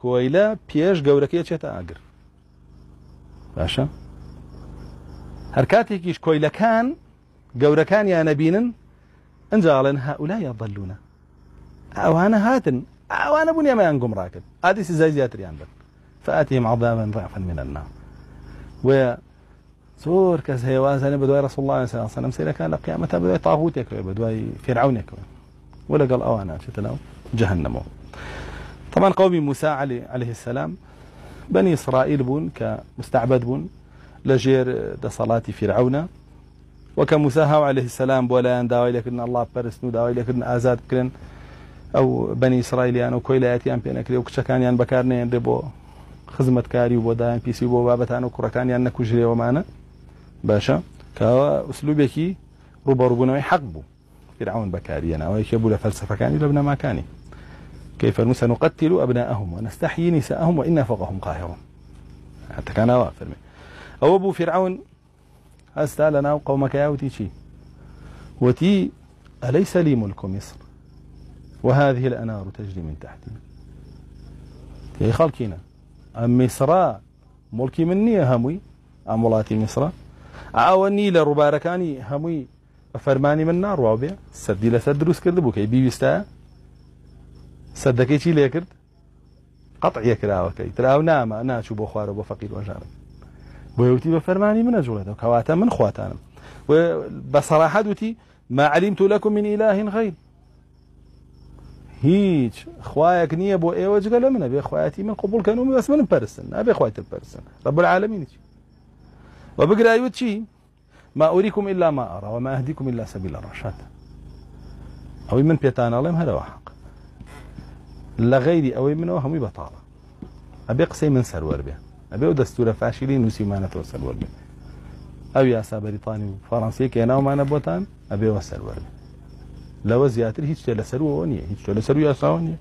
كويلة بيش جوركية شتا أجر باشا هركاتي كيش كويلة كان جورة كان يا نبينا انجالن هؤلاء يضلون أو أنا هاتن أو أنا بني ما ينقم راكب هذه زي زياتر ينبت فآتهم عذابا ضعفا من النار و سور كز هيواز أنا بدوي رسول الله صلى الله عليه وسلم سيرة كان لقيامة بدوي طاغوتك بدوي فرعونك ولا قال أنا شتنا جهنم. طبعا قوم موسى عليه السلام بني إسرائيل بون كمستعبد بون لجير صلاة فرعون وكموسى عليه السلام بولا داوي لكن الله برسنو داوي لكن آزاد كرن أو بني إسرائيل يعني كويلاتيان بينكري وكشكان يعني بكارني يعني بو خدمة كاري وبداين بيسي بو بابتان وكركان يعني كوجري ومانا باشا كأسلوبك ربنا يحقبوا فرعون بكارينا ويكبوا لفلسفة كان لابن ما كان كيف سنقتل أبناءهم ونستحيي نساءهم وإنا فوقهم قاهرون حتى كان وافر أو أبو فرعون أستالنا وقومك يا وتيشي وتي أليس لي ملك مصر وهذه الأنهار تجري من تحتي يا خالكينا أم مصر ملكي مني هموي أمولاتي مصر أعوني لرباركاني هموي فرماني من نار وابيا سدي لسد روس كرد بوكي بيستا سدكي شي ليكرد قطع يكرا وكي تراو نام انا شو بو خوار وبو فقير وجارك بويوتي بفرماني من اجولته كواتا من خواتنا وبصراحه دوتي ما علمت لكم من اله غير هيج خوايك نيه بو ايوج قال من ابي خواتي من قبول كانوا بس من برسن ابي خواتي البرسن رب العالمين وبقرا يوتشي ما أريكم إلا ما أرى وما أهديكم إلا سبيل الرشاد أو من بيتانا الله هذا وحق لا غيري أو منه هم بطالة أبي قصي من سرور به أبي دستور فاشلين وسيمانة وسرور به أو ياسا بريطاني فرنسي كينا وما نبوتان أبي وسرور به لو زياتر هيك تلا سرونية هيك تلا سرو ياسونية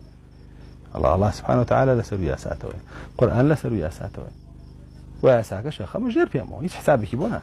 الله سبحانه وتعالى لسرو ياساتوي قرآن لسرو ياساتوي وياساك شيخ مش دير فيهم هيك حسابك يبونك